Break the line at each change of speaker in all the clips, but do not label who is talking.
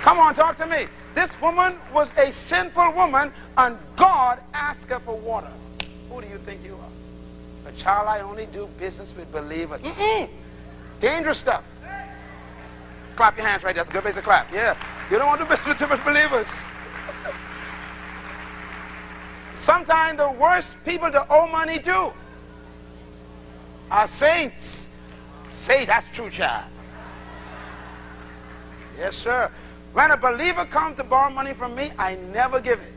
Come on, talk to me. This woman was a sinful woman, and God asked her for water. Who do you think you are? A child, I only do business with believers. Dangerous stuff. Clap your hands right there. That's a good place to clap. Yeah. You don't want to do business with too much believers. Sometimes the worst people to owe money to are saints. Say that's true, child. Yes, sir. When a believer comes to borrow money from me, I never give it.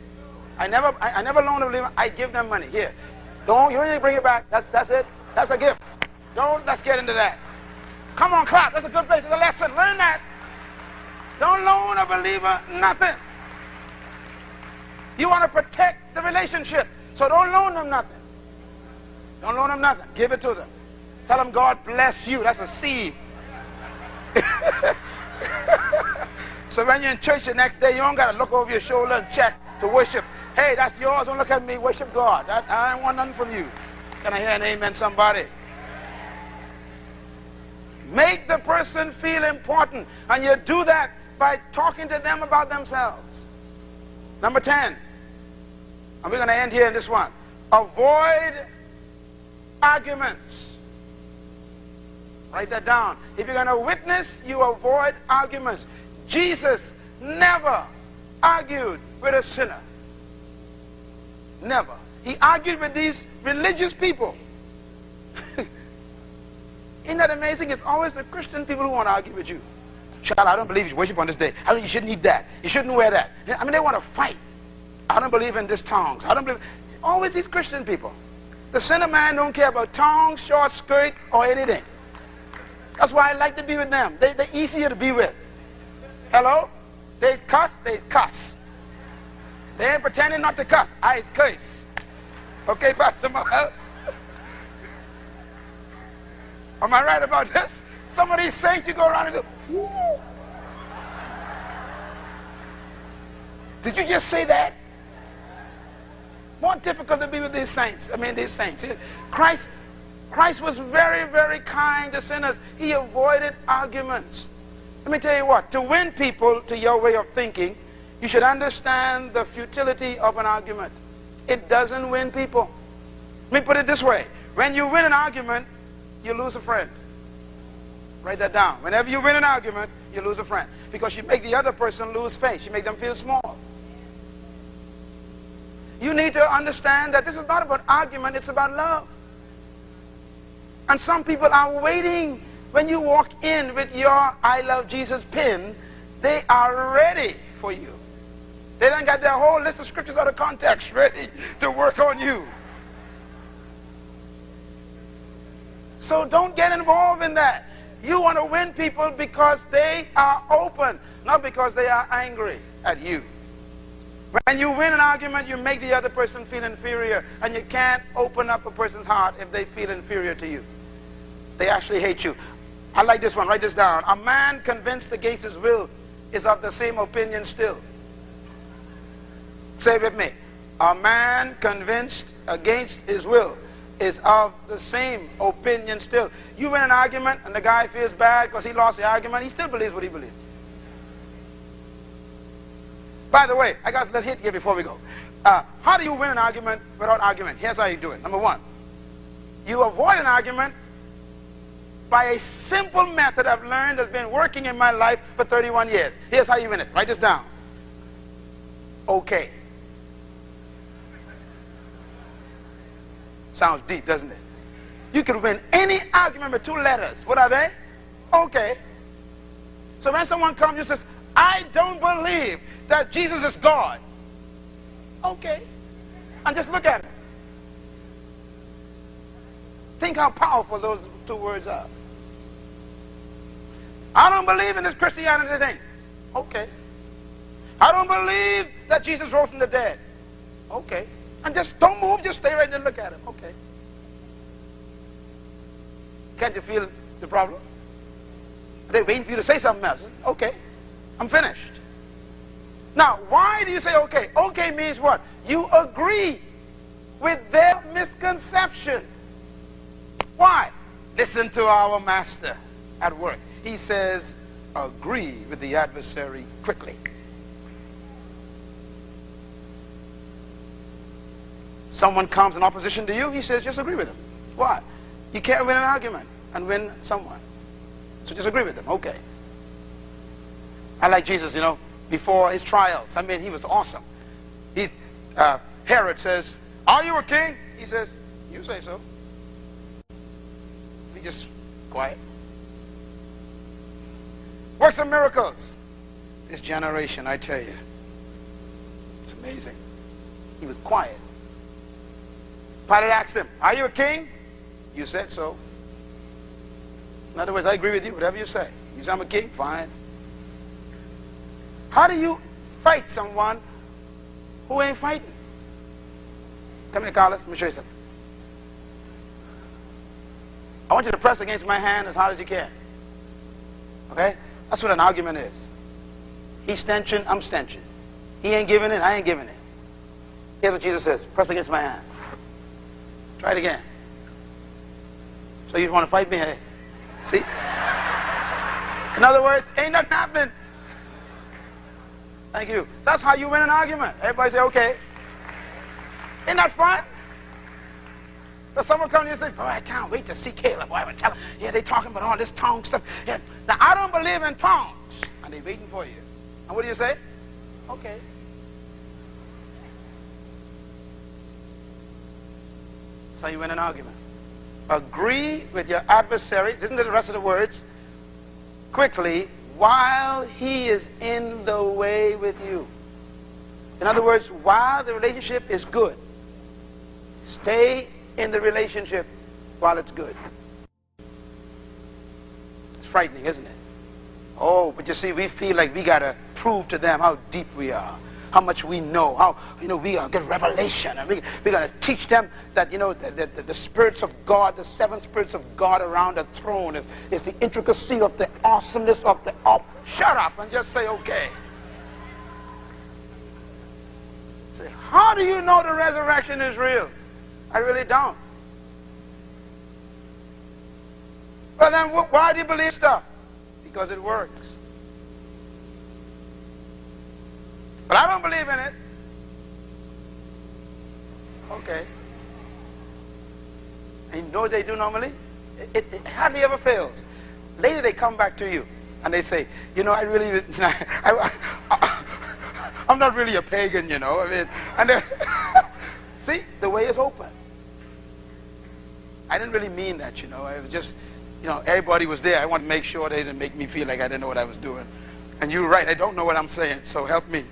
I never loan a believer. I give them money. Here. You don't need to bring it back. That's it. That's a gift. Let's get into that. Come on, clap. That's a good place. It's a lesson. Learn that. Don't loan a believer nothing. You want to protect the relationship. So don't loan them nothing. Don't loan them nothing. Give it to them. Tell them God bless you. That's a seed. So when you're in church the next day, you don't got to look over your shoulder and check to worship. Hey, that's yours. Don't look at me. Worship God. I don't want nothing from you. Can I hear an amen, somebody? Make the person feel important. And you do that by talking to them about themselves. Number 10. And we're going to end here in this one. Avoid arguments. Write that down. If you're going to witness, you avoid arguments. Jesus never argued with a sinner. Never. He argued with these religious people. Isn't that amazing? It's always the Christian people who want to argue with you. Child, I don't believe you should worship on this day. You shouldn't eat that. You shouldn't wear that. I mean, they want to fight. I don't believe in this tongues. I don't believe. It's always these Christian people. The sinner man don't care about tongues, short skirt, or anything. That's why I like to be with them. They're easier to be with. Hello? They cuss, they cuss. They ain't pretending not to cuss. I curse. Okay, Pastor Myles? Am I right about this? Some of these saints, you go around and go, woo. Did you just say that? More difficult to be with these saints. These saints. Christ was very, very kind to sinners. He avoided arguments. Let me tell you what, to win people to your way of thinking, you should understand the futility of an argument. It doesn't win people. Let me put it this way. When you win an argument, you lose a friend. Write that down. Whenever you win an argument, you lose a friend. Because you make the other person lose face. You make them feel small. You need to understand that this is not about argument, it's about love. And some people are waiting. When you walk in with your I love Jesus pin, they are ready for you. They done got their whole list of scriptures out of context ready to work on you. So don't get involved in that. You want to win people because they are open, not because they are angry at you. When you win an argument, you make the other person feel inferior, and you can't open up a person's heart if they feel inferior to you. They actually hate you. I like this one. Write this down. A man convinced against his will is of the same opinion still. Say it with me. A man convinced against his will is of the same opinion still. You win an argument and the guy feels bad because he lost the argument. He still believes what he believes. By the way, I got a little hit here before we go. How do you win an argument without argument? Here's how you do it. Number one, you avoid an argument by a simple method I've learned that's been working in my life for 31 years. Here's how you win it. Write this down. Okay. Sounds deep, doesn't it? You can win any argument with 2 letters. What are they? Okay. So when someone comes and says, I don't believe that Jesus is God. Okay. And just look at it. Think how powerful those 2 words are. I don't believe in this Christianity thing. Okay. I don't believe that Jesus rose from the dead. Okay. And just don't move, just stay right there and look at him. Okay. Can't you feel the problem? They're waiting for you to say something else. Okay. I'm finished. Now, why do you say okay? Okay means what? You agree with their misconception. Why? Listen to our master at work. He says, agree with the adversary quickly. Someone comes in opposition to you, he says, just agree with him. Why? You can't win an argument and win someone. So just agree with them. Okay. I like Jesus, you know, before his trials. I mean, he was awesome. Herod says, are you a king? He says, you say so. He just quiet. Works of miracles. This generation, I tell you, it's amazing. He was quiet. Pilate asked him, are you a king? You said so. In other words, I agree with you, whatever you say. You say I'm a king? Fine. How do you fight someone who ain't fighting? Come here, Carlos. Let me show you something. I want you to press against my hand as hard as you can. Okay? That's what an argument is. He's stenching, I'm stenching. He ain't giving it, I ain't giving it. Here's what Jesus says. Press against my hand. Try it again. So you want to fight me? Hey. See? In other words, ain't nothing happening. Thank you. That's how you win an argument. Everybody say, okay. Ain't that fun? So someone comes to you and says, boy, I can't wait to see Caleb. Boy, I would tell him, yeah, they talking about all this tongue stuff. Yeah. Now, I don't believe in tongues. And they're waiting for you. And what do you say? Okay. That's how you win an argument. Agree with your adversary. Listen to the rest of the words. Quickly, while he is in the way with you. In other words, while the relationship is good, stay in the relationship while it's good. It's frightening, isn't it? Oh, but you see, we feel like we got to prove to them how deep we are, how much we know, how, we got revelation. And we got to teach them that, the spirits of God, the seven spirits of God around the throne is the intricacy of the awesomeness of the... Shut up and just say, okay. Say, how do you know the resurrection is real? I really don't. Well, then why do you believe stuff? Because it works. But I don't believe in it. Okay. And you know what they do normally? It hardly ever fails. Later they come back to you and they say, I really, I'm not really a pagan, and see, the way is open. I didn't really mean that, It was just, everybody was there. I want to make sure they didn't make me feel like I didn't know what I was doing. And you're right, I don't know what I'm saying, so help me.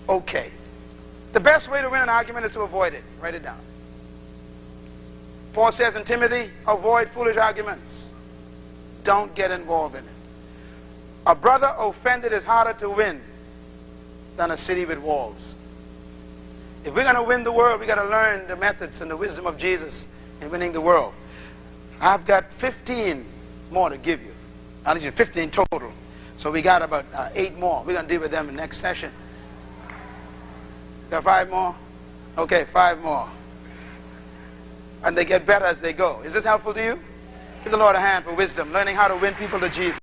Okay. The best way to win an argument is to avoid it. Write it down. Paul says in Timothy, avoid foolish arguments. Don't get involved in it. A brother offended is harder to win than a city with walls. If we're going to win the world, we've got to learn the methods and the wisdom of Jesus in winning the world. I've got 15 more to give you. At least 15 total. So we got about 8 more. We're going to deal with them in the next session. Got 5 more? Okay, 5 more. And they get better as they go. Is this helpful to you? Give the Lord a hand for wisdom, learning how to win people to Jesus.